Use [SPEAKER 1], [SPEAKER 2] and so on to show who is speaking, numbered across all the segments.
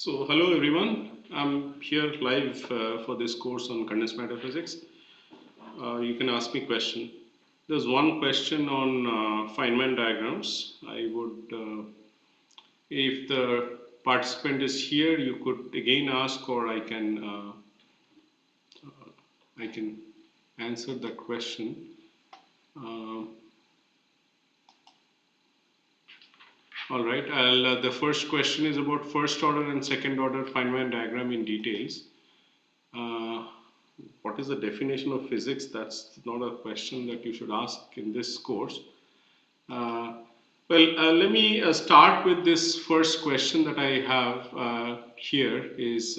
[SPEAKER 1] So hello everyone, I'm here live for this course on condensed matter physics. You can ask me question. There's one question on Feynman diagrams. I would, if the participant is here, you could again ask, or I can answer that question. All right, the first question is about first order and second order Feynman diagram in details. What is the definition of physics? That's not a question that you should ask in this course. Let me start with this first question that I have here is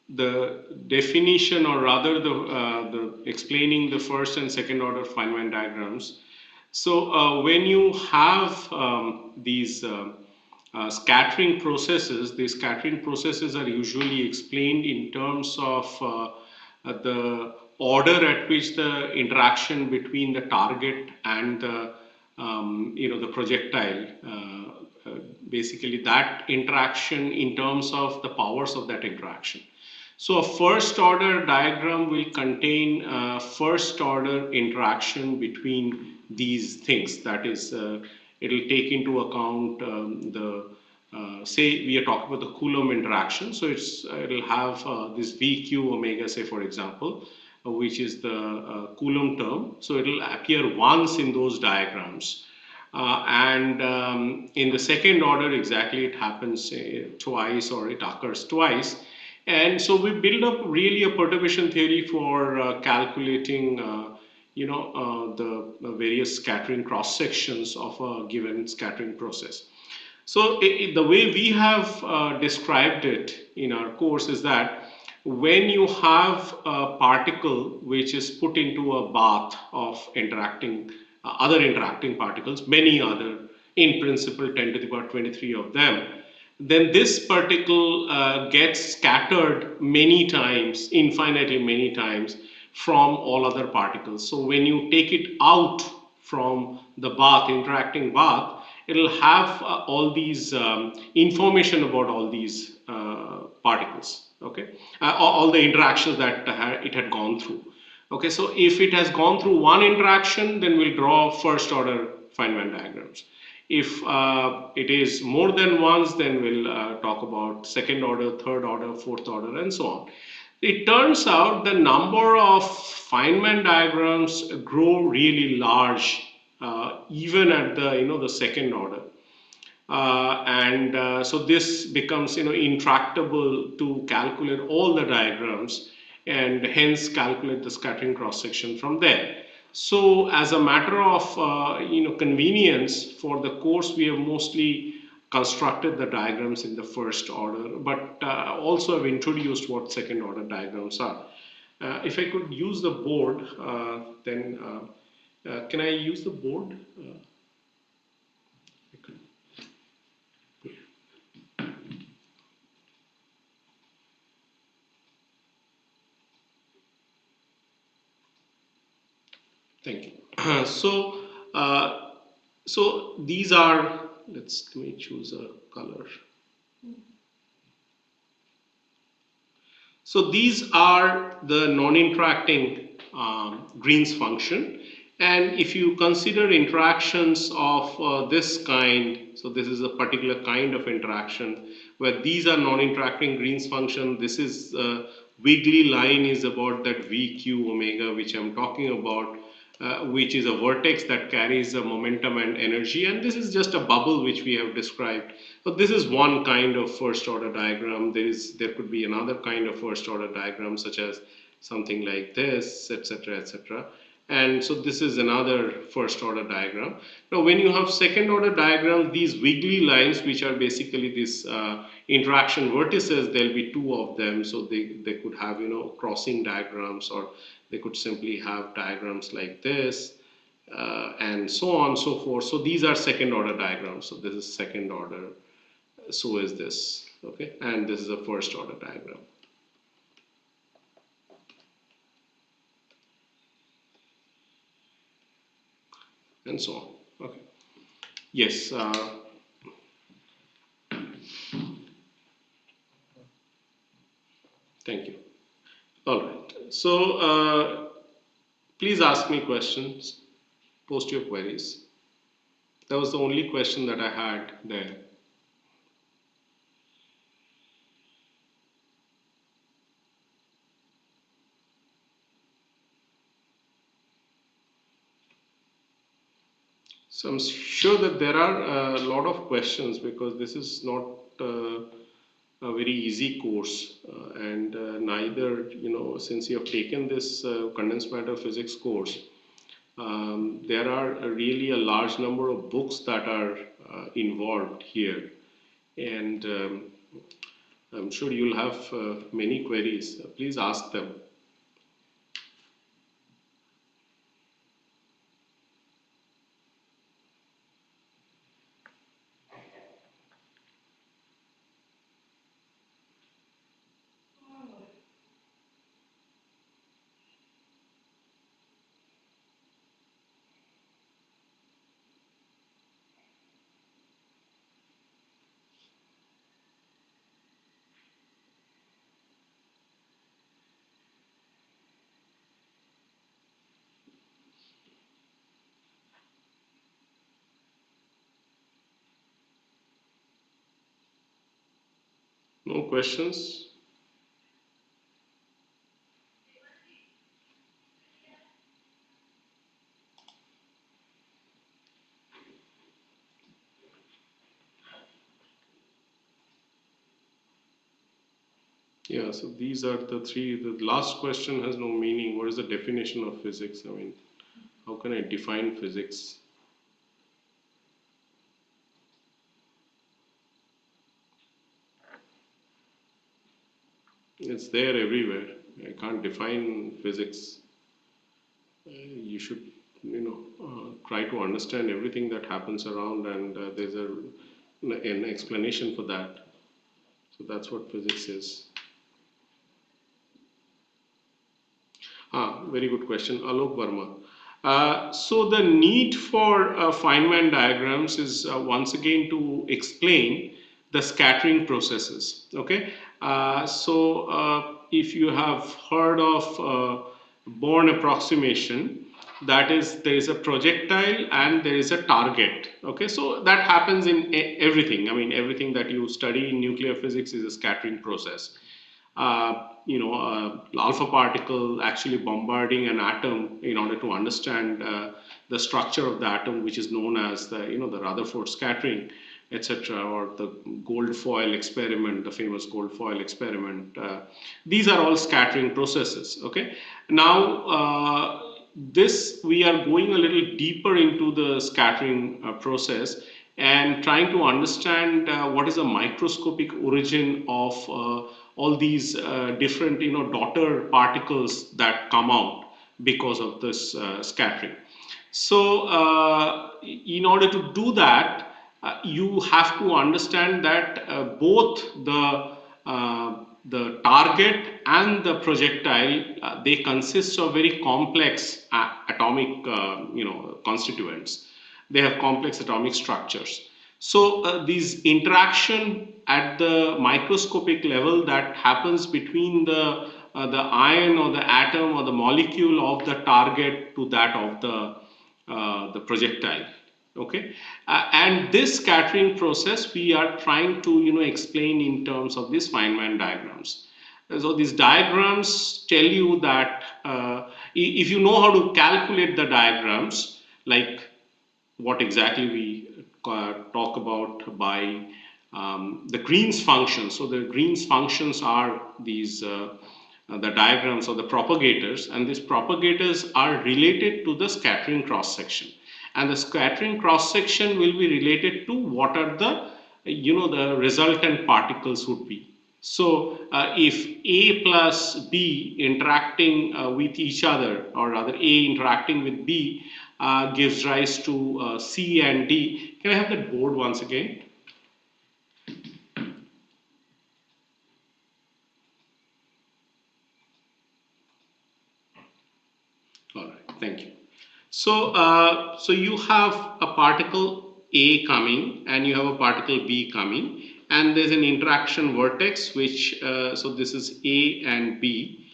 [SPEAKER 1] the definition, or rather the explaining the first and second order Feynman diagrams. So when you have these scattering processes, these scattering processes are usually explained in terms of the order at which the interaction between the target and the the projectile, basically that interaction in terms of the powers of that interaction. So a first order diagram will contain first order interaction between these things. That is, it will take into account say we are talking about the Coulomb interaction. So it'll have this VQ omega, say for example, which is the Coulomb term. So it'll appear once in those diagrams. In the second order, exactly it happens twice, or it occurs twice. And so we build up really a perturbation theory for calculating, the various scattering cross sections of a given scattering process. So the way we have described it in our course is that when you have a particle which is put into a bath of interacting other interacting particles, many other, in principle 10 to the power 23 of them, then this particle gets scattered many times, infinitely many times, from all other particles. So when you take it out from the bath, interacting bath, it'll have all these information about all these particles, okay? All the interactions that it had gone through. Okay, so if it has gone through one interaction, then we'll draw first order Feynman diagrams. If it is more than once, then we'll talk about second order, third order, fourth order, and so on. It turns out the number of Feynman diagrams grow really large, even at the second order. So this becomes intractable to calculate all the diagrams, and hence calculate the scattering cross section from there. So as a matter of convenience for the course, we have mostly constructed the diagrams in the first order, but also have introduced what second order diagrams are. If I could use the board, then can I use the board? Thank you. So these are, let me choose a color. So these are the non-interacting Green's function. And if you consider interactions of this kind, so this is a particular kind of interaction where these are non-interacting Green's function. This is wiggly line is about that VQ omega, which I'm talking about, which is a vortex that carries a momentum and energy. And this is just a bubble which we have described. So this is one kind of first order diagram. There could be another kind of first order diagram, such as something like this, etc., etc. And so this is another first order diagram. Now when you have second order diagram, these wiggly lines, which are basically these interaction vertices, there'll be two of them. So they could have crossing diagrams, or they could simply have diagrams like this, and so on and so forth. So these are second order diagrams. So this is second order, so is this, okay? And this is a first order diagram. And so on, okay. Yes. So please ask me questions, post your queries. That was the only question that I had there. So I'm sure that there are a lot of questions because this is not a very easy course, and neither, since you have taken this condensed matter physics course, there are really a large number of books that are involved here, and I'm sure you'll have many queries. Please ask them. No questions? Yeah, so these are the three. The last question has no meaning. What is the definition of physics? I mean, how can I define physics? It's there everywhere. I can't define physics. You should, try to understand everything that happens around, and there's an explanation for that. So that's what physics is. Very good question, Alok Verma. So the need for Feynman diagrams is once again to explain the scattering processes. Okay, if you have heard of Born approximation, that is, there is a projectile and there is a target. Okay, so that happens in everything. I mean, everything that you study in nuclear physics is a scattering process. Alpha particle actually bombarding an atom in order to understand the structure of the atom, which is known as the Rutherford scattering, etc., or the gold foil experiment, the famous gold foil experiment. These are all scattering processes. Okay, now this we are going a little deeper into the scattering process and trying to understand what is the microscopic origin of all these different daughter particles that come out because of this scattering. So in order to do that, you have to understand that both the target and the projectile, they consist of very complex atomic constituents. They have complex atomic structures. So these interaction at the microscopic level that happens between the ion or the atom or the molecule of the target to that of the projectile. Okay, and this scattering process we are trying to explain in terms of these Feynman diagrams. So these diagrams tell you that if you know how to calculate the diagrams, like what exactly we talk about by the Green's functions. So the Green's functions are these the diagrams of the propagators, and these propagators are related to the scattering cross section, and the scattering cross section will be related to what are the the resultant particles would be. So if A plus B interacting with each other, or rather A interacting with B, gives rise to C and D. Can I have that board once again? All right, thank you. So you have a particle A coming and you have a particle B coming, and there's an interaction vertex which, so this is A and B,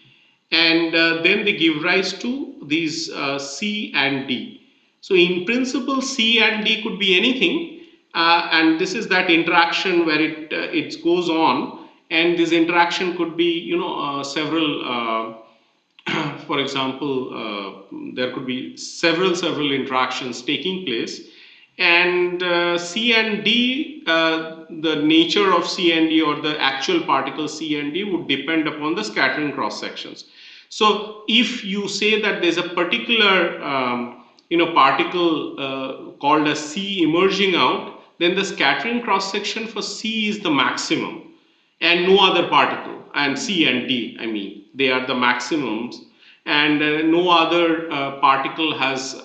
[SPEAKER 1] and then they give rise to these C and D. So in principle, C and D could be anything, and this is that interaction where it goes on, and this interaction could be several. For example, there could be several interactions taking place, and C and D, the nature of C and D or the actual particle C and D would depend upon the scattering cross sections. So if you say that there's a particular particle called as C emerging out, then the scattering cross section for C is the maximum and no other particle, and C and D, I mean, they are the maximums, and no other particle has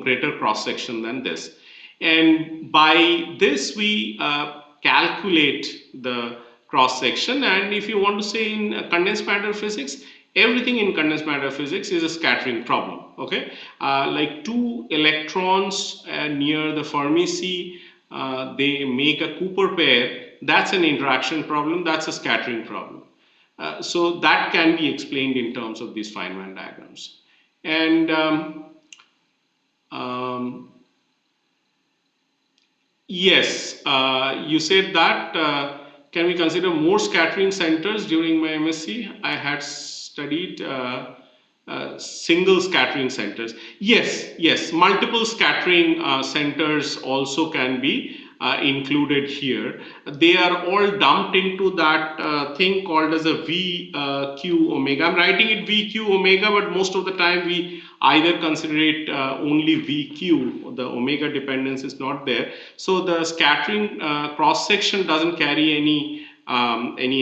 [SPEAKER 1] greater cross section than this. And by this we calculate the cross section, and if you want to say in condensed matter physics, everything in condensed matter physics is a scattering problem. Okay, like two electrons near the Fermi sea, they make a Cooper pair. That's an interaction problem. That's a scattering problem. So that can be explained in terms of these Feynman diagrams. And um, yes, you said that. Can we consider more scattering centers during my MSc? I had studied single scattering centers. Yes, yes, multiple scattering centers also can be included here. They are all dumped into that thing called as a VQ omega. I'm writing it VQ omega, but most of the time we either consider it only VQ. The omega dependence is not there. So the scattering cross section doesn't carry any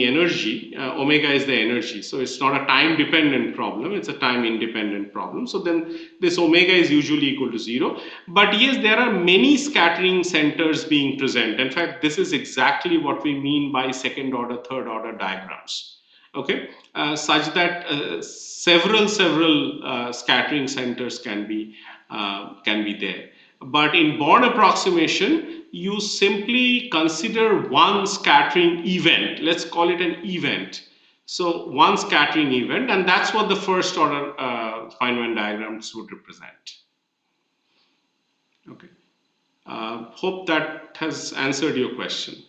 [SPEAKER 1] energy. Omega is the energy, so it's not a time dependent problem, it's a time independent problem. So then this omega is usually equal to 0. But yes, there are many scattering centers being present. In fact, this is exactly what we mean by second order, third order diagrams. Okay, such that several scattering centers can be there. But in Born approximation, you simply consider one scattering event. Let's call it an event. So one scattering event, and that's what the first order Feynman diagrams would represent. Okay. Hope that has answered your question.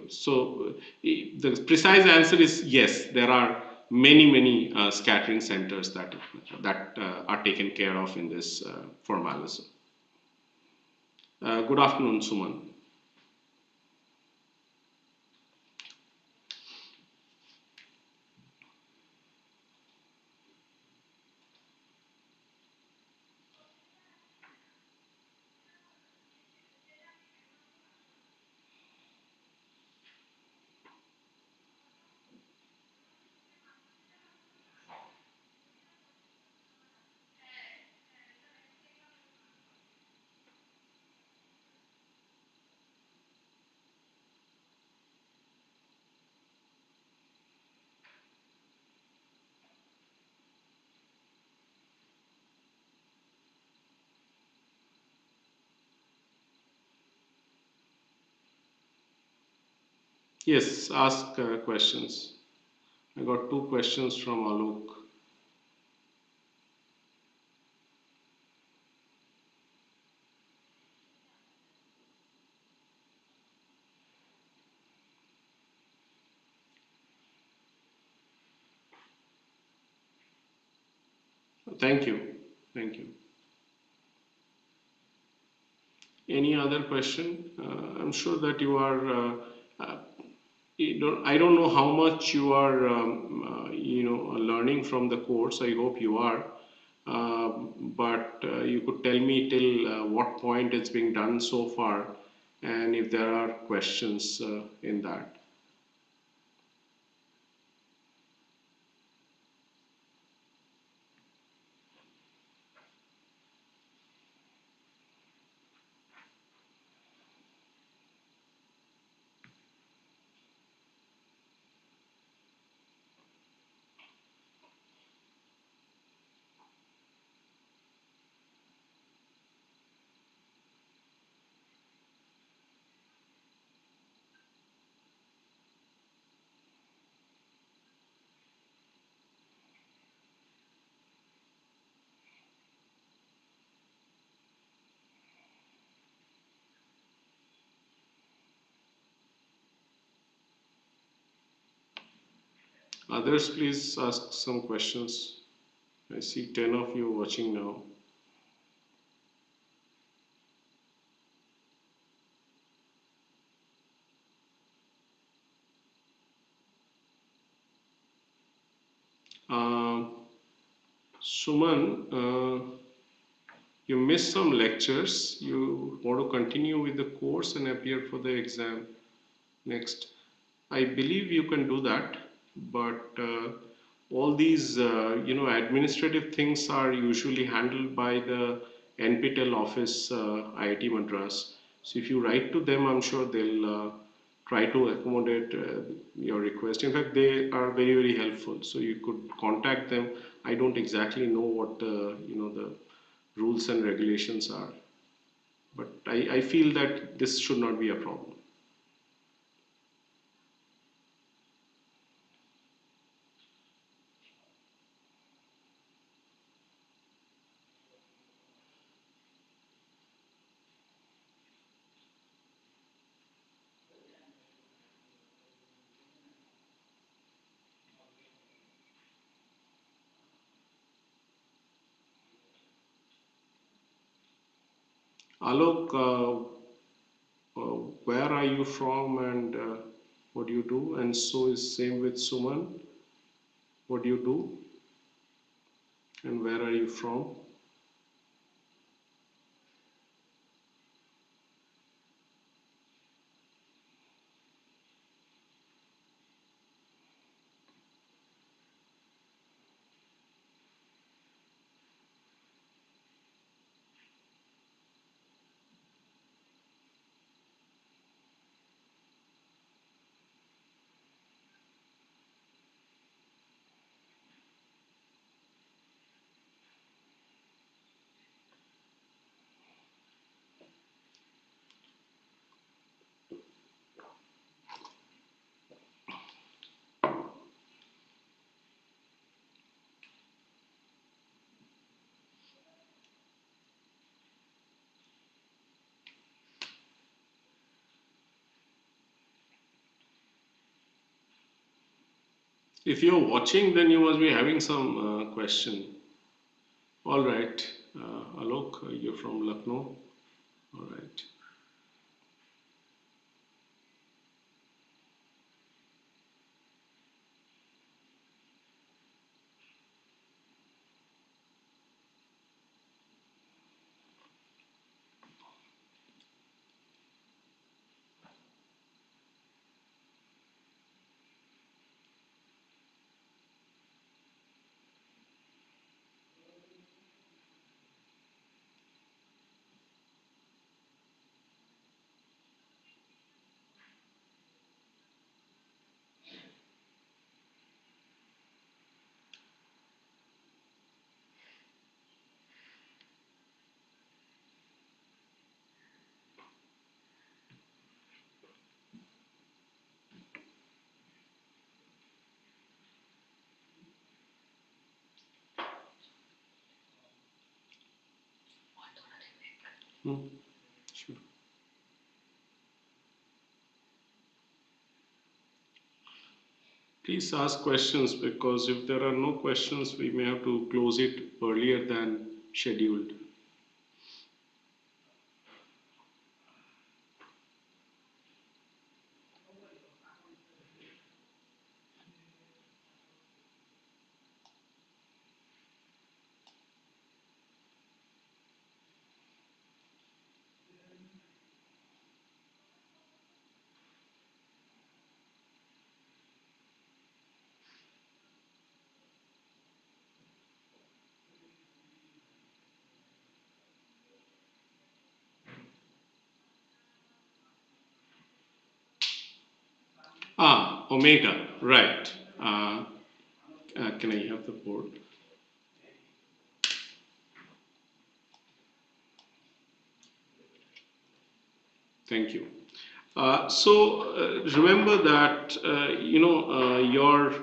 [SPEAKER 1] So the precise answer is yes. There are many scattering centers that are taken care of in this formalism. Good afternoon, Suman. Yes, ask questions. I got two questions from Alok. Thank you. Thank you. Any other question? I'm sure that you are. I don't know how much you are, learning from the course. I hope you are. But you could tell me till what point it's being done so far, and if there are questions in that. Others, please ask some questions. I see 10 of you watching now. Um, Suman, you missed some lectures. You want to continue with the course and appear for the exam next. I believe you can do that, but all these administrative things are usually handled by the NPTEL office, IIT Madras. So if you write to them, I'm sure they'll try to accommodate your request. In fact, they are very, very helpful. So you could contact them. I don't exactly know what the rules and regulations are, but I feel that this should not be a problem. Alok, where are you from and what do you do? And so is same with Suman. What do you do and where are you from? If you're watching, then you must be having some question. All right, Alok, you're from Lucknow. All right. Hmm, sure. Please ask questions because if there are no questions, we may have to close it earlier than scheduled. Ah, omega, right. Can I have the board? Thank you. Remember that your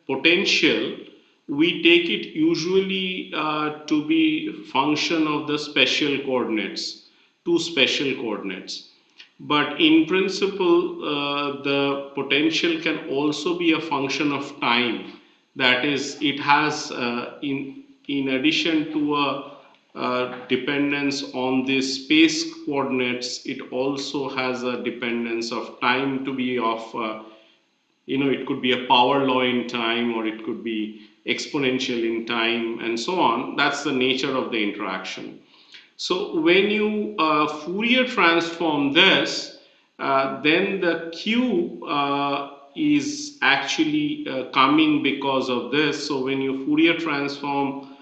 [SPEAKER 1] potential, we take it usually to be function of the special coordinates, two special coordinates. But in principle, the potential can also be a function of time. That is, it has, in addition to a dependence on the space coordinates, it also has a dependence of time to be of, it could be a power law in time, or it could be exponential in time, and so on. That's the nature of the interaction. So when you Fourier transform this, then the Q is actually coming because of this. So when you Fourier transform,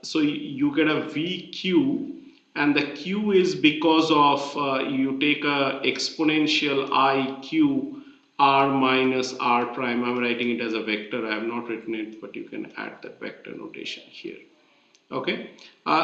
[SPEAKER 1] so you get a VQ, and the Q is because of, you take a exponential IQ r minus r prime. I'm writing it as a vector. I have not written it, but you can add that vector notation here. Okay,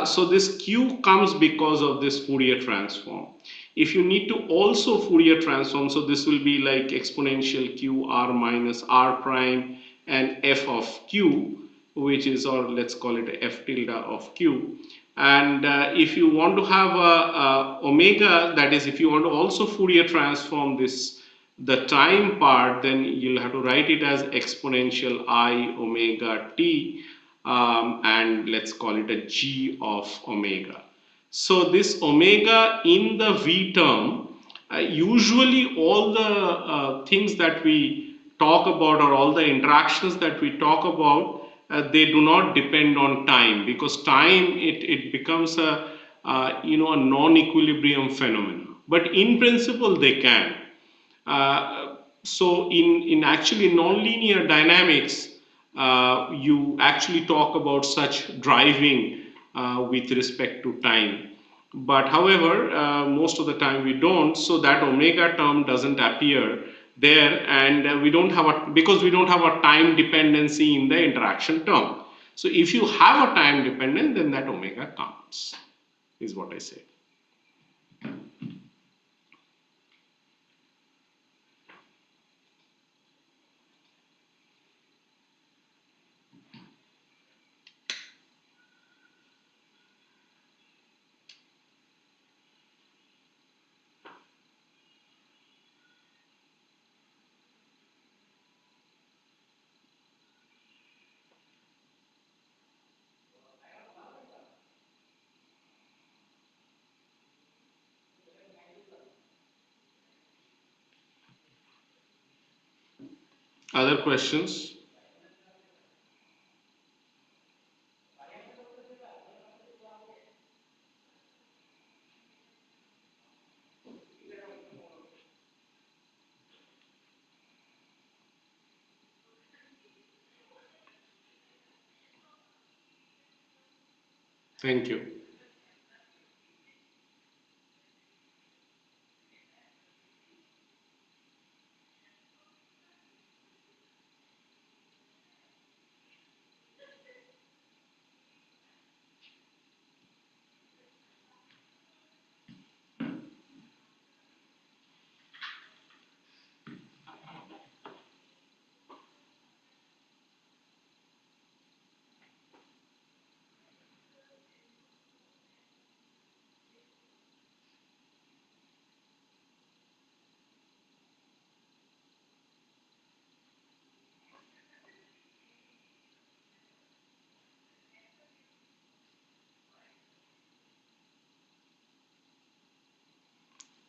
[SPEAKER 1] so this Q comes because of this Fourier transform. If you need to also Fourier transform, so this will be like exponential Q r minus r prime and f of Q, which is, or let's call it f tilde of Q. And if you want to have a omega, that is, if you want to also Fourier transform this, the time part, then you'll have to write it as exponential I omega t, and let's call it a g of omega. So this omega in the V term, usually all the things that we talk about, or all the interactions that we talk about, they do not depend on time, because time, it becomes a, a non-equilibrium phenomenon. But in principle they can. So in actually nonlinear dynamics, you actually talk about such driving with respect to time. But however, most of the time we don't, so that omega term doesn't appear there, and we don't have a, because we don't have a time dependency in the interaction term. So if you have a time dependence, then that omega counts, is what I say. Other questions? Thank you.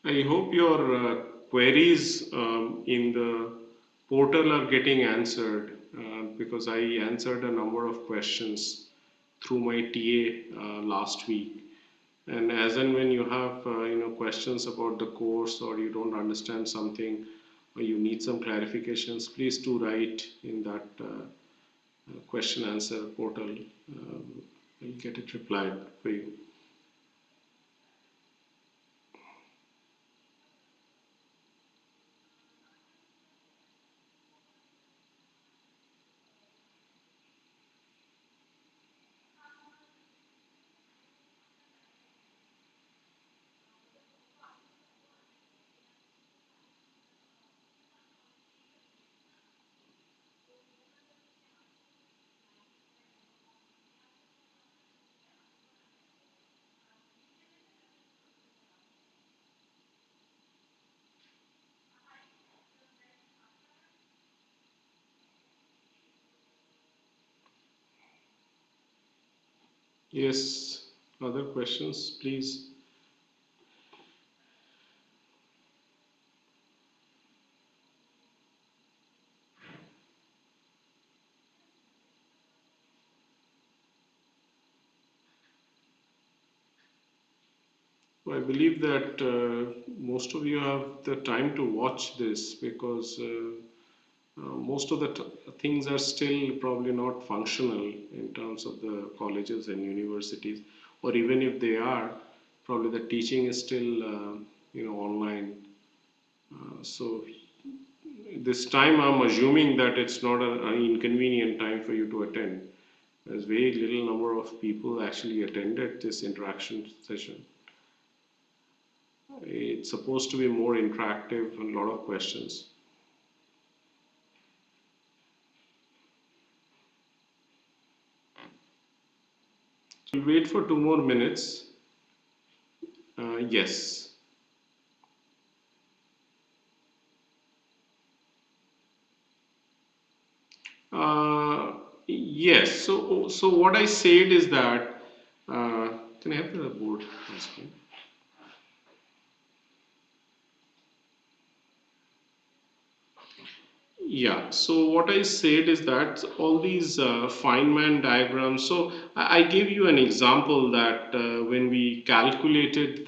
[SPEAKER 1] I hope your queries in the portal are getting answered, because I answered a number of questions through my TA last week. And as and when you have questions about the course, or you don't understand something, or you need some clarifications, please do write in that question answer portal. I'll get it replied for you. Yes, other questions, please. I believe that most of you have the time to watch this because most of the things are still probably not functional in terms of the colleges and universities, or even if they are, probably the teaching is still online. So this time I'm assuming that it's not an inconvenient time for you to attend. There's very little number of people actually attended this interaction session. It's supposed to be more interactive and a lot of questions. We'll wait for 2 more minutes. Yes. Yes. So what I said is that can I have the board on screen? Yeah, so what I said is that all these Feynman diagrams. So I gave you an example that when we calculated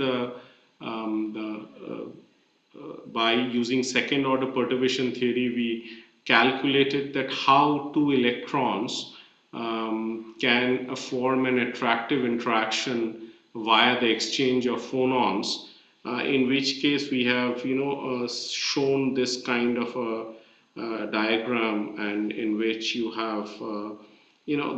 [SPEAKER 1] by using second order perturbation theory, we calculated that how two electrons can form an attractive interaction via the exchange of phonons. In which case we have shown this kind of a diagram, and in which you have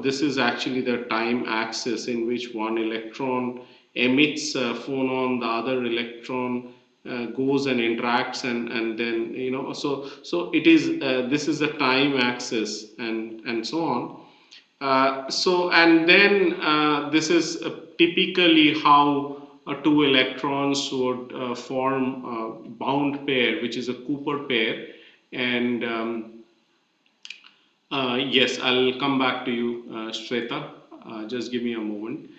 [SPEAKER 1] this is actually the time axis in which one electron emits a phonon, the other electron goes and interacts, and then so it is this is the time axis, and so on. So and then this is typically how two electrons would form a bound pair, which is a Cooper pair. And yes, I'll come back to you, Shweta. Just give me a moment.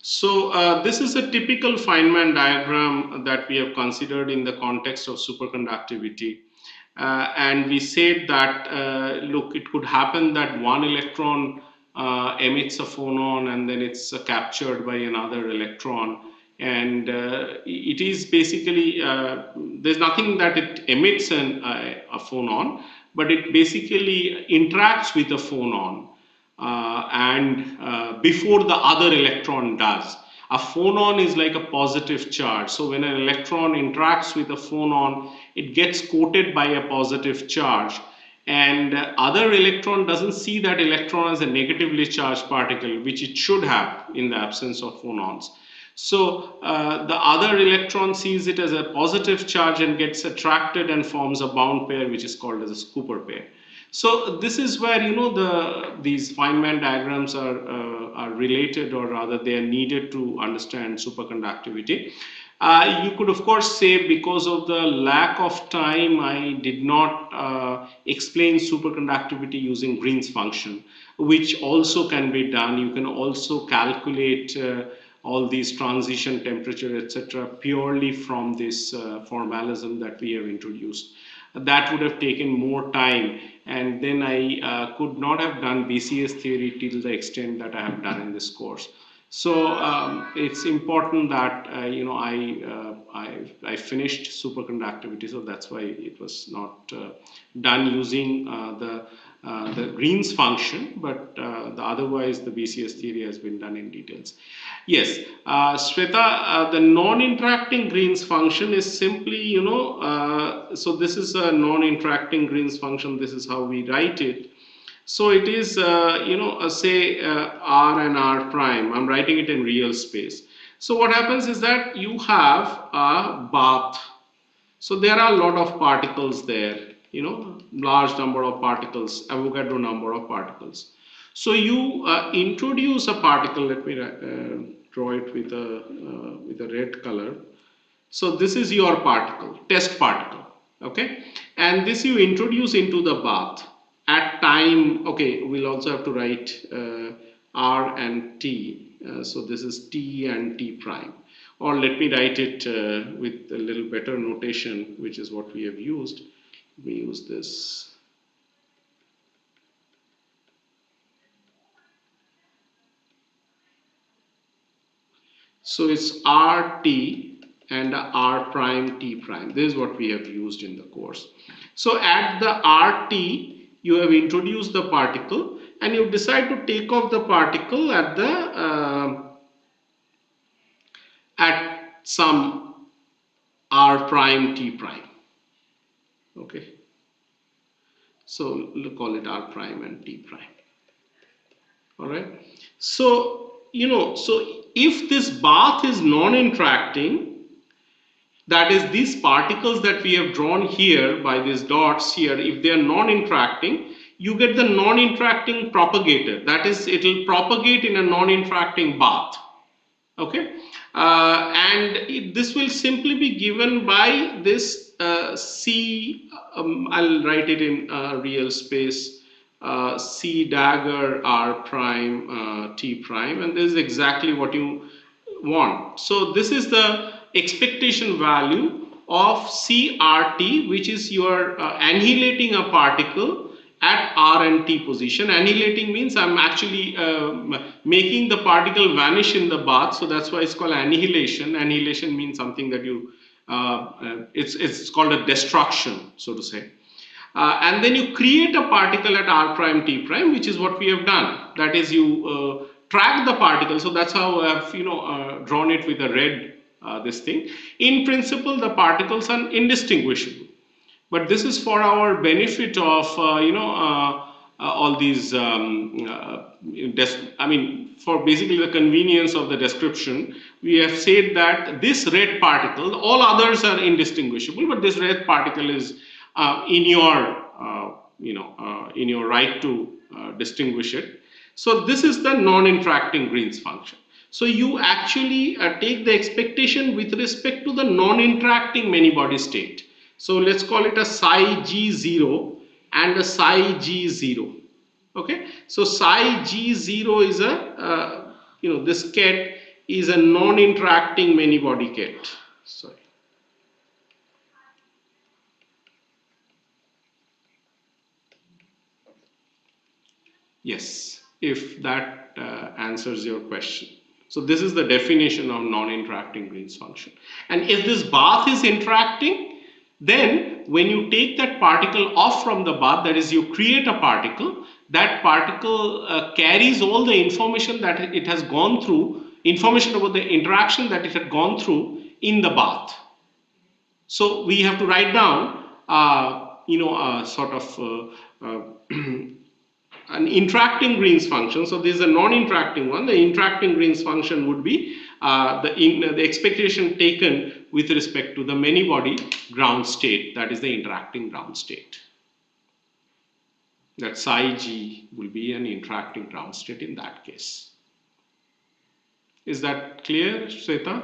[SPEAKER 1] So this is a typical Feynman diagram that we have considered in the context of superconductivity. And we said that, look, it could happen that one electron emits a phonon and then it's captured by another electron. And it is basically, there's nothing that it emits a phonon, but it basically interacts with a phonon and before the other electron does. A phonon is like a positive charge. So when an electron interacts with a phonon, it gets coated by a positive charge. And other electron doesn't see that electron as a negatively charged particle, which it should have in the absence of phonons. So the other electron sees it as a positive charge and gets attracted and forms a bound pair, which is called as a Cooper pair. So this is where these Feynman diagrams are related, or rather they are needed to understand superconductivity. You could of course say, because of the lack of time, I did not explain superconductivity using Green's function, which also can be done. You can also calculate all these transition temperature, etc., purely from this formalism that we have introduced. That would have taken more time, and then I could not have done BCS theory till the extent that I have done in this course. So it's important that I finished superconductivity, so that's why it was not done using the Green's function, but otherwise the BCS theory has been done in details. Yes, Shweta, the non-interacting Green's function is simply, so this is a non-interacting Green's function. This is how we write it. So it is, say R and R prime. I'm writing it in real space. So what happens is that you have a bath. So there are a lot of particles there, large number of particles, Avogadro number of particles. So you introduce a particle. Let me draw it with a red color. So this is your particle, test particle, okay? And this you introduce into the bath at time. Okay, we'll also have to write R and T. So this is T and T prime. Or let me write it with a little better notation, which is what we have used. We use this. So it's RT and R prime T prime. This is what we have used in the course. So at the RT, you have introduced the particle and you decide to take off the particle at the at some R prime T prime. Okay. So we'll call it R prime and T prime. All right. So, so if this bath is non-interacting, that is, these particles that we have drawn here by these dots here, if they are non-interacting, you get the non-interacting propagator. That is, it will propagate in a non-interacting bath. Okay, this will simply be given by this C. I'll write it in real space. C dagger R prime T prime, and this is exactly what you want. So this is the expectation value of CRT, which is your annihilating a particle at R and T position. Annihilating means I'm actually making the particle vanish in the bath, so that's why it's called annihilation. Annihilation means something that you it's called a destruction, so to say. And then you create a particle at R prime T prime, which is what we have done. That is, you track the particle. So that's how I have drawn it with a red this thing. In principle, the particles are indistinguishable. But this is for our benefit of all these. For basically the convenience of the description, we have said that this red particle, all others are indistinguishable, but this red particle is in your right to distinguish it. So this is the non-interacting Green's function. So you actually take the expectation with respect to the non-interacting many-body state. So let's call it a psi g0 and a psi g0. Okay, so psi g0 is a this ket is a non-interacting many-body ket. Sorry. Yes, if that answers your question. So this is the definition of non-interacting Green's function. And if this bath is interacting, then when you take that particle off from the bath, that is, you create a particle, that particle carries all the information that it has gone through, information about the interaction that it had gone through in the bath. So we have to write down, sort of an interacting Green's function. So this is a non-interacting one. The interacting Green's function would be the expectation taken with respect to the many-body ground state, that is the interacting ground state. That psi g will be an interacting ground state in that case. Is that clear, Shweta?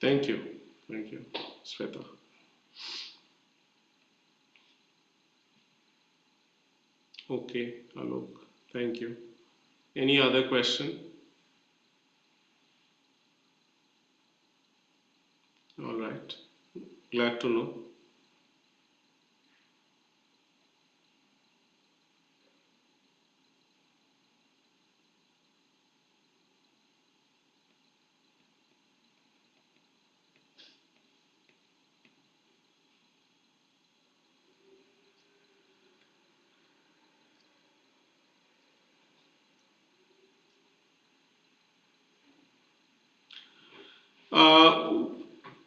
[SPEAKER 1] Thank you, Shweta. Okay, Alok, thank you. Any other question? All right, glad to know. Uh,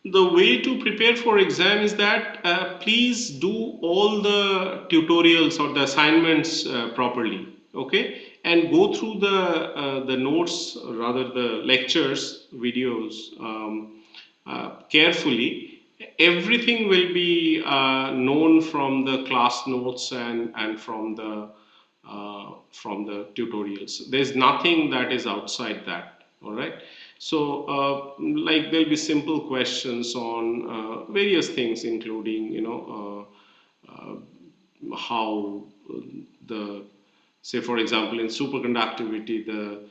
[SPEAKER 1] the way to prepare for exam is that please do all the tutorials or the assignments properly, okay, and go through the notes, rather the lectures, videos, carefully. Everything will be known from the class notes and from the tutorials. There's nothing that is outside that. All right. So, like there'll be simple questions on various things, including how the, say for example in superconductivity, the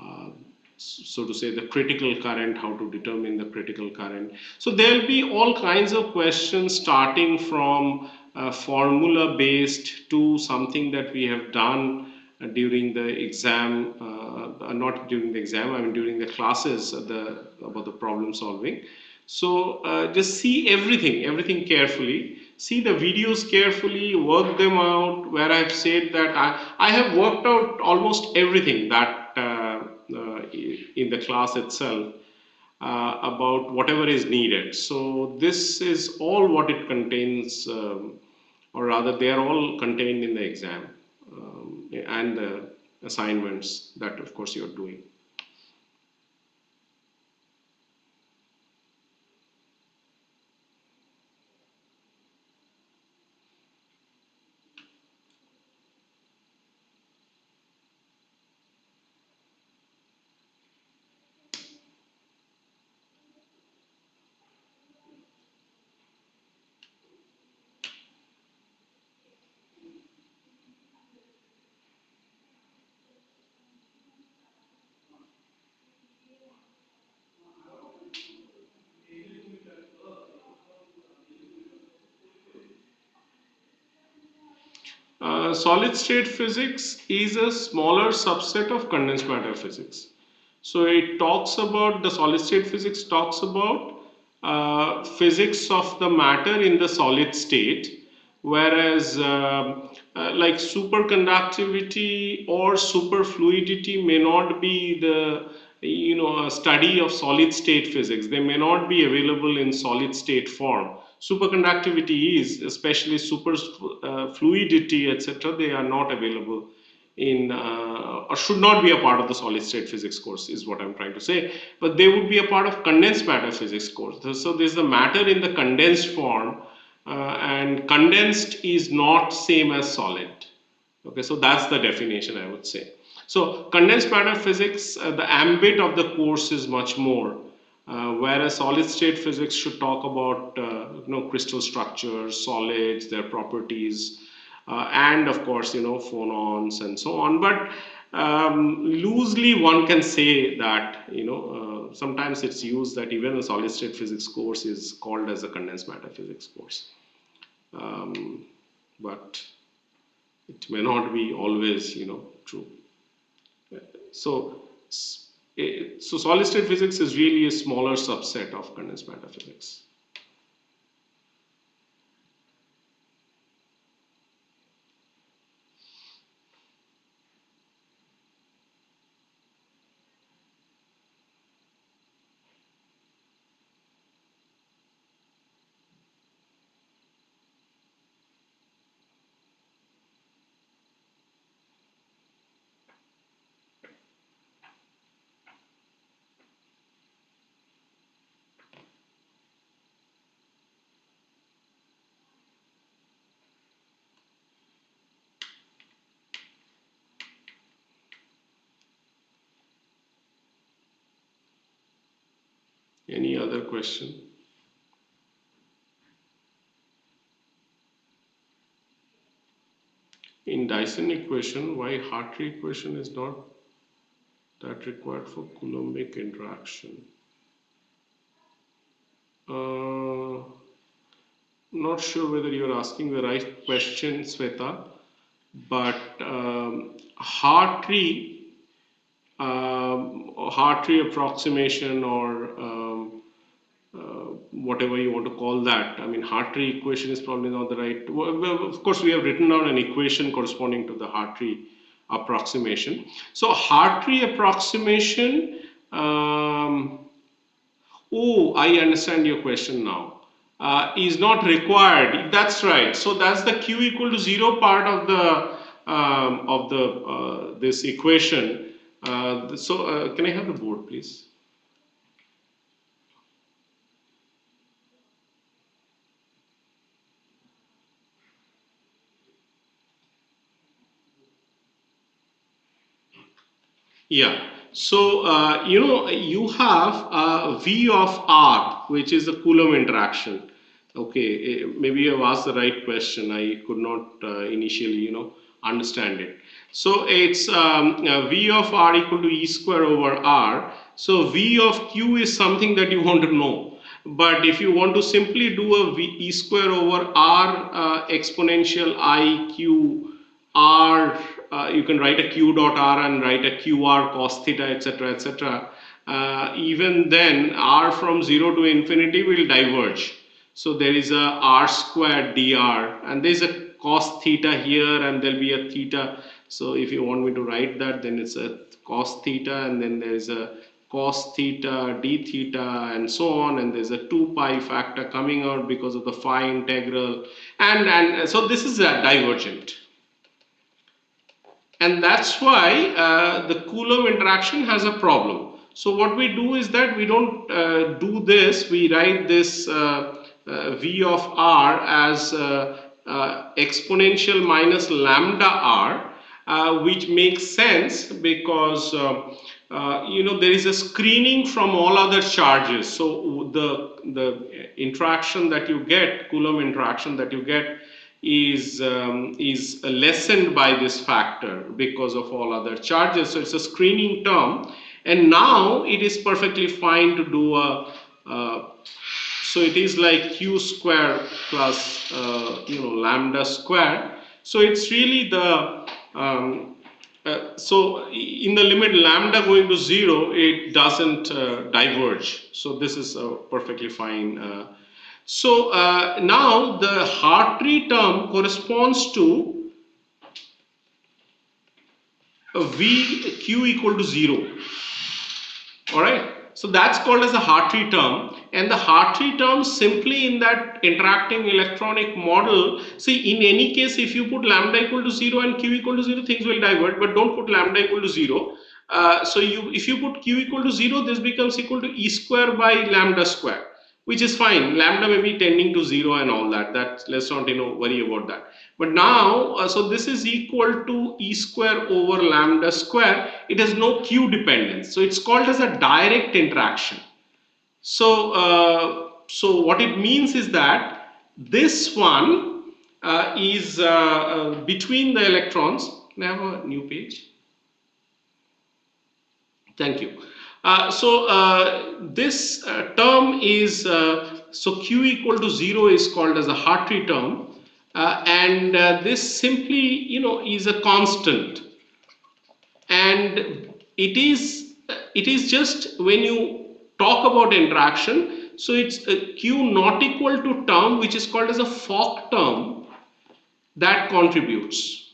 [SPEAKER 1] uh, so to say the critical current, how to determine the critical current. So there'll be all kinds of questions, starting from formula based to something that we have done during the exam, not during the exam, I mean during the classes, about the problem solving. So just see everything carefully. See the videos carefully, work them out. Where I've said that I have worked out almost everything that in the class itself, about whatever is needed. So this is all what it contains, or rather, they are all contained in the exam, and the assignments that, of course, you're doing. Solid state physics is a smaller subset of condensed matter physics. So it talks about, the solid state physics talks about physics of the matter in the solid state, whereas like superconductivity or superfluidity may not be the, a study of solid state physics. They may not be available in solid state form. Superconductivity is, especially super fluidity, etc. They are not available in, or should not be a part of the solid state physics course, is what I'm trying to say. But they would be a part of condensed matter physics course. So there's the matter in the condensed form, and condensed is not same as solid. Okay, so that's the definition, I would say. So condensed matter physics, the ambit of the course is much more, whereas solid state physics should talk about crystal structures, solids, their properties, and of course phonons and so on. But loosely one can say that sometimes it's used that even a solid state physics course is called as a condensed matter physics course. But it may not be always true. So so solid state physics is really a smaller subset of condensed matter physics. Any other question? In Dyson equation, why Hartree equation is not that required for Coulombic interaction? Uh, Not sure whether you're asking the right question, Sweta, but Hartree approximation, or whatever you want to call that. I mean, Hartree equation is probably not the right. Well, of course, we have written down an equation corresponding to the Hartree approximation. So Hartree approximation. Oh, I understand your question now. Is not required. That's right. So that's the q equal to 0 part of the this equation. Can I have the board, please? Yeah. So, you have V of R, which is the Coulomb interaction. Okay, maybe you have asked the right question. I could not initially, understand it. So it's V of R equal to E square over R. So V of Q is something that you want to know. But if you want to simply do a E square over R exponential I Q R, you can write a q dot r and write a qr cos theta, etc., etc. Even then, r from 0 to infinity will diverge. So there is a r squared dr, and there is a cos theta here, and there'll be a theta. So if you want me to write that, then it's a cos theta, and then there is a cos theta d theta, and so on, and there's a 2 pi factor coming out because of the phi integral, and so this is a divergent. And that's why the Coulomb interaction has a problem. So what we do is that we don't do this, we write this V of R as exponential minus lambda R, which makes sense because there is a screening from all other charges. So the interaction that you get, Coulomb interaction that you get, is lessened by this factor because of all other charges. So it's a screening term, and now it is perfectly fine to do a so it is like q square plus lambda square. So it's really the so in the limit lambda going to 0, it doesn't diverge. So this is perfectly fine. So now the Heartry term corresponds to a VQ equal to 0. Alright. So that's called as the Heartry term. And the Heartry term simply in that interacting electronic model, see, in any case, if you put lambda equal to 0 and Q equal to 0, things will divert, but don't put lambda equal to 0. So if you put Q equal to 0, this becomes equal to E square by lambda square, which is fine. Lambda may be tending to 0 and all that. Let's not worry about that. But now, so this is equal to E square over lambda square. It has no Q dependence. So it's called as a direct interaction. So, so what it means is that this one is between the electrons. Can I have a new page? Thank you. This term is, so Q equal to 0 is called as a Heartry term, and this simply, is a constant, and it is just when you talk about interaction, so it's a Q not equal to term, which is called as a Fock term, that contributes.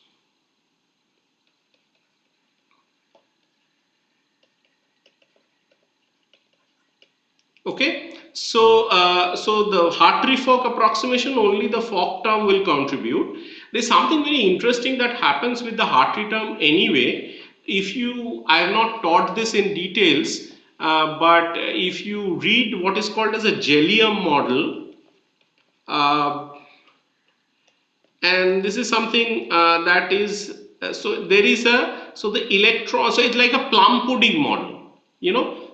[SPEAKER 1] Okay, so so the Hartree-Fock approximation, only the Fock term will contribute. There's something very interesting that happens with the Hartree term anyway. I have not taught this in details, but if you read what is called as a Jelia model, and this is something that is, so there is so the electron, so it's like a plum pudding model,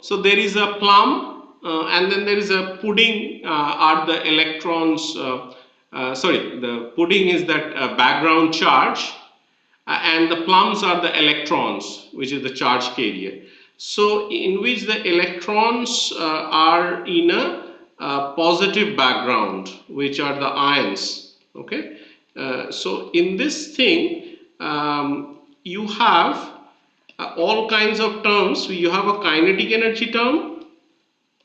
[SPEAKER 1] so there is a plum, and then there is a pudding, are the electrons, sorry, the pudding is that background charge, and the plums are the electrons, which is the charge carrier. So in which the electrons are in a positive background, which are the ions. Okay, so in this thing, you have all kinds of terms. So you have a kinetic energy term.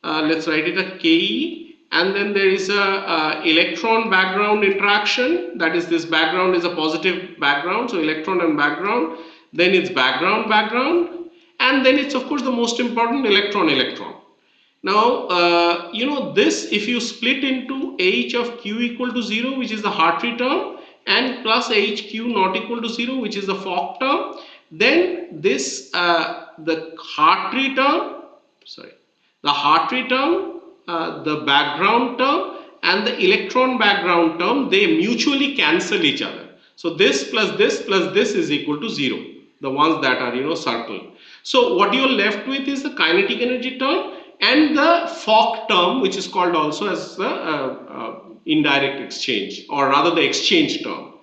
[SPEAKER 1] Let's write it a Ke, and then there is a electron background interaction. That is, this background is a positive background, so electron and background. Then it's background, and then it's of course the most important, electron. Now, this, if you split into h of q equal to 0, which is the Hartree term, and plus hq not equal to 0, which is the Fock term, then this, the Hartree term, sorry, the Hartree term, the background term, and the electron background term, they mutually cancel each other. So this plus this is equal to 0, the ones that are, circled. So what you're left with is the kinetic energy term and the Fock term, which is called also as the indirect exchange, or rather the exchange term.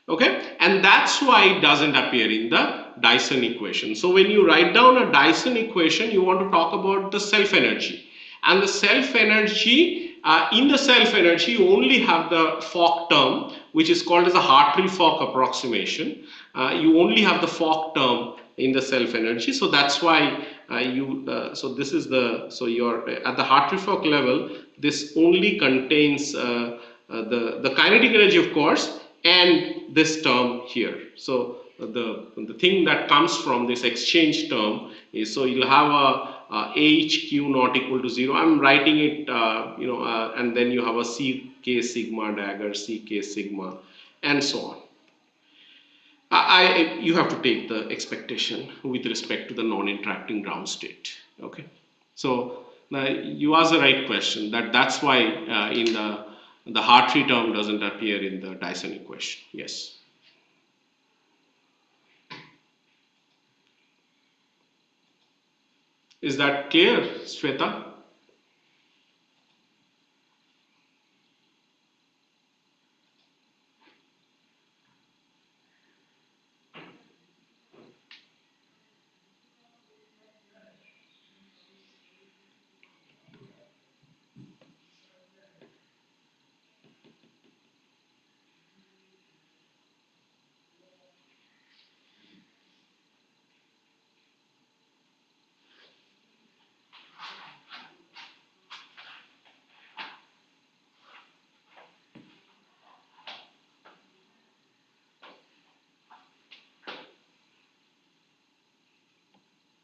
[SPEAKER 1] Okay, and that's why it doesn't appear in the Dyson equation. So when you write down a Dyson equation, you want to talk about the self energy, and the self energy, in the self energy you only have the Fock term, which is called as a Hartree-Fock approximation. You only have the Fock term in the self energy, so that's why so this is the, so you're at the Hartree-Fock level, this only contains the kinetic energy, of course, and this term here. So the thing that comes from this exchange term is, so you'll have a hq not equal to 0. I'm writing it, and then you have a ck sigma dagger, ck sigma, and so on. You have to take the expectation with respect to the non-interacting ground state. Okay, so you asked the right question. That's why in the Hartree term doesn't appear in the Dyson equation. Yes. Is that clear, Shweta?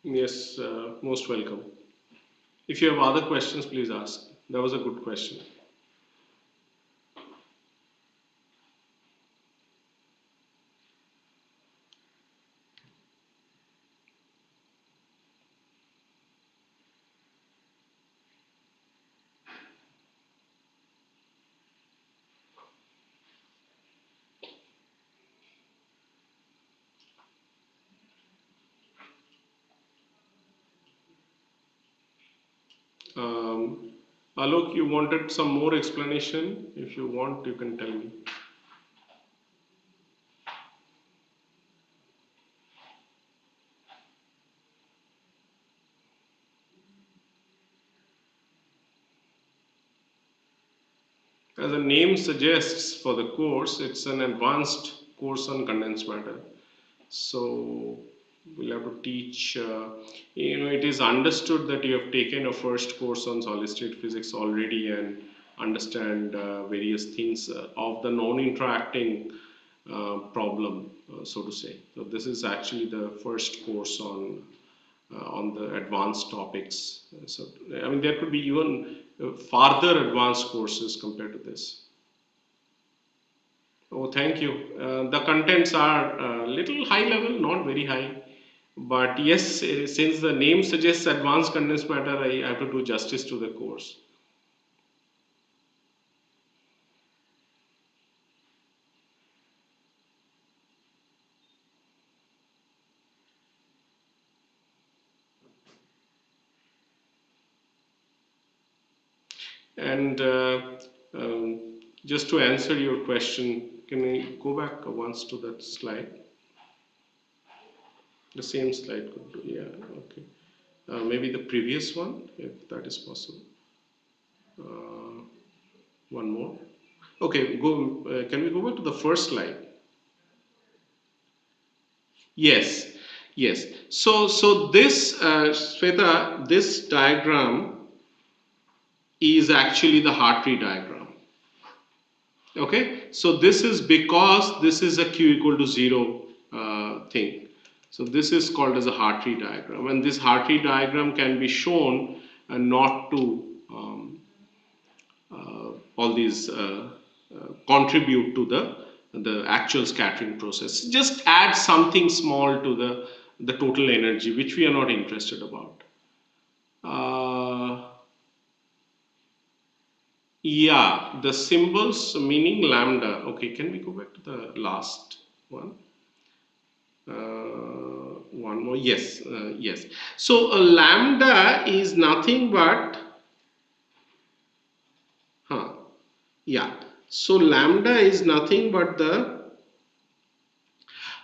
[SPEAKER 1] Yes, most welcome. If you have other questions, please ask. That was a good question. Um, Alok, you wanted some more explanation? If you want, you can tell me. As the name suggests for the course, it's an advanced course on condensed matter. So we'll have to teach, it is understood that you have taken a first course on solid state physics already and understand various things of the non-interacting problem, so to say. So this is actually the first course on the advanced topics. So I mean, there could be even farther advanced courses compared to this. Oh, thank you. The contents are a little high level, not very high. But yes, since the name suggests advanced condensed matter, I have to do justice to the course. And just to answer your question, can we go back once to that slide? The same slide could do, yeah, okay. Maybe the previous one, if that is possible. One more. Okay, can we go back to the first slide? Yes, yes. So this, Shweta, this diagram is actually the Hartree diagram. Okay, so this is because this is a q equal to 0 thing. So this is called as a Hartree diagram, and this Hartree diagram can be shown not to all these contribute to the actual scattering process. Just add something small to the total energy, which we are not interested about. Yeah, the symbols meaning lambda. Okay, can we go back to the last one? One more. Yes, yes. So lambda is nothing but, huh? Yeah. So lambda is nothing but the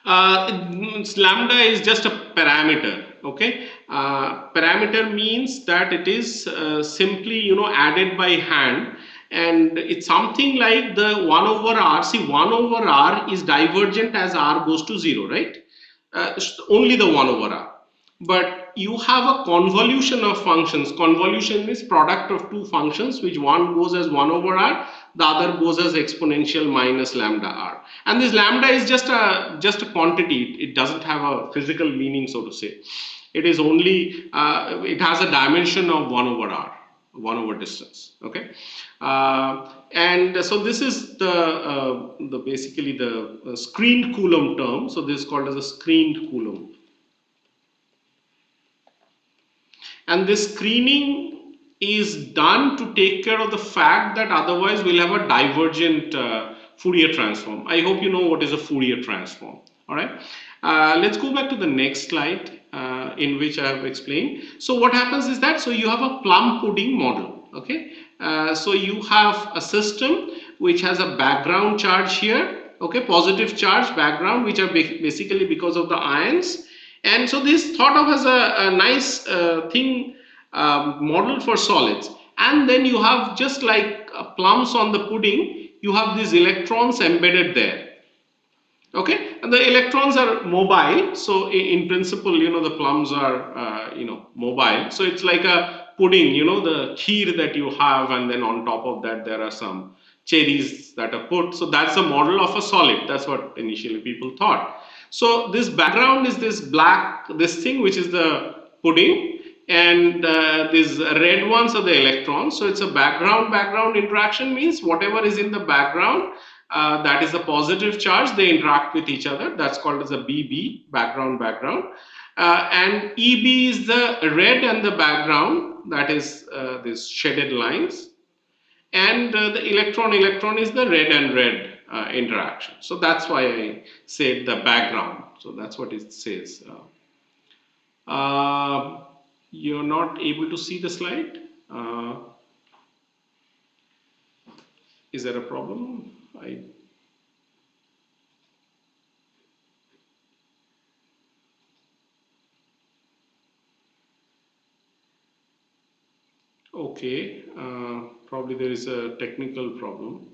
[SPEAKER 1] lambda is just a parameter. Okay, parameter means that it is simply, added by hand, and it's something like the 1 over r. See, 1 over r is divergent as r goes to 0, right? Only the 1 over r. But you have a convolution of functions. Convolution means product of two functions, which one goes as 1 over r, the other goes as exponential minus lambda r. And this lambda is just a quantity. It doesn't have a physical meaning, so to say. It is only it has a dimension of 1 over r, 1 over distance. Okay, and so this is the basically the screened Coulomb term. So this is called as a screened Coulomb. And this screening is done to take care of the fact that otherwise we'll have a divergent Fourier transform. I hope you know what is a Fourier transform. All right. Let's go back to the next slide in which I have explained. So what happens is that, so you have a plum pudding model. Okay. So you have a system which has a background charge here. Okay, positive charge background, which are basically because of the ions. And so this thought of as a nice thing, model for solids. And then you have, just like plums on the pudding, you have these electrons embedded there. Okay, and the electrons are mobile. So in principle, the plums are mobile. So it's like a pudding, the kheer that you have, and then on top of that there are some cherries that are put. So that's a model of a solid. That's what initially people thought. So this background is this black, this thing which is the pudding, and these red ones are the electrons. So it's a background interaction, means whatever is in the background, that is the positive charge, they interact with each other. That's called as a BB, background. And EB is the red and the background, that is these shaded lines. And the electron is the red and red interaction. So that's why I said the background. So that's what it says. You're not able to see the slide? Is there a problem? Okay, probably there is a technical problem.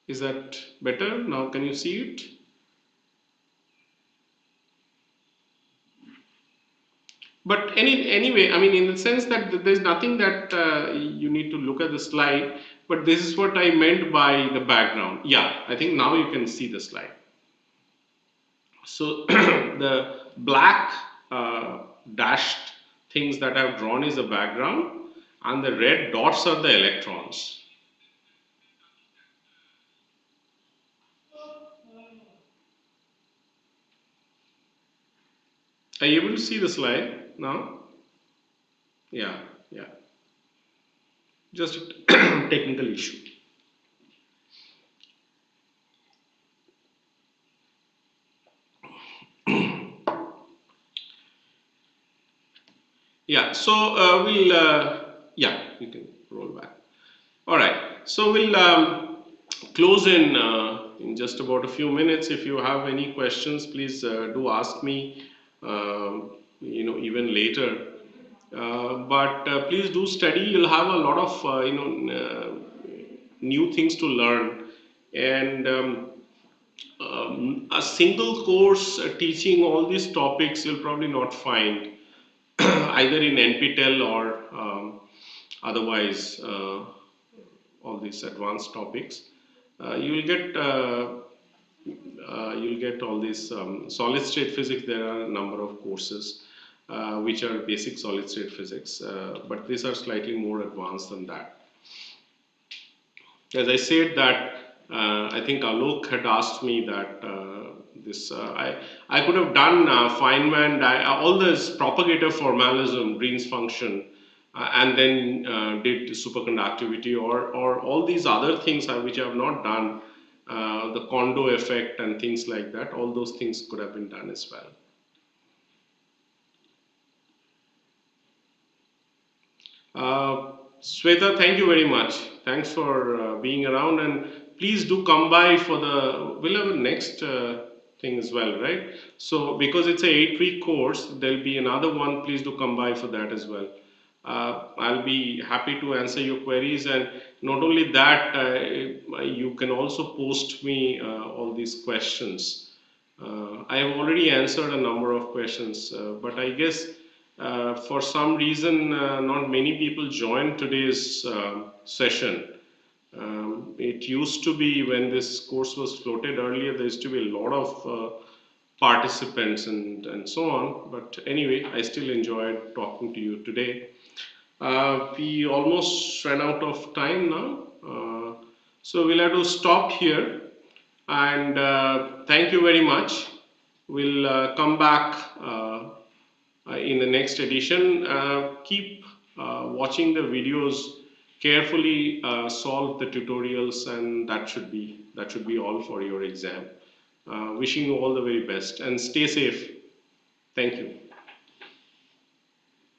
[SPEAKER 1] Is that better? Now can you see it? But anyway, I mean, in the sense that there's nothing that you need to look at the slide, but this is what I meant by the background. Yeah, I think now you can see the slide. So the black dashed things that I've drawn is the background, and the red dots are the electrons. Are you able to see the slide now? Yeah. Just a technical issue. Yeah, so yeah, you can roll back. All right, so we'll close in just about a few minutes. If you have any questions, please do ask me, even later. But please do study. You'll have a lot of, new things to learn. And a single course teaching all these topics you'll probably not find either in NPTEL or otherwise all these advanced topics. You'll get all these solid state physics. There are a number of courses. which are basic solid state physics, but these are slightly more advanced than that. As I said that, I think Alok had asked me that I could have done Feynman all this propagator formalism, Green's function, and then did superconductivity or all these other things which I have not done, the Kondo effect and things like that. All those things could have been done as well. Sweta, thank you very much. Thanks for being around, and please do come by for we'll have a next thing as well, right? So because it's a 8-week course, there'll be another one. Please do come by for that as well. I'll be happy to answer your queries, and not only that, you can also post me all these questions. I have already answered a number of questions, but I guess for some reason, not many people joined today's session. It used to be when this course was floated earlier, there used to be a lot of participants and so on. But anyway, I still enjoyed talking to you today. We almost ran out of time now. So we'll have to stop here. And thank you very much. We'll come back in the next edition. Keep watching the videos carefully, solve the tutorials, and that should be all for your exam. Wishing you all the very best and stay safe. Thank you.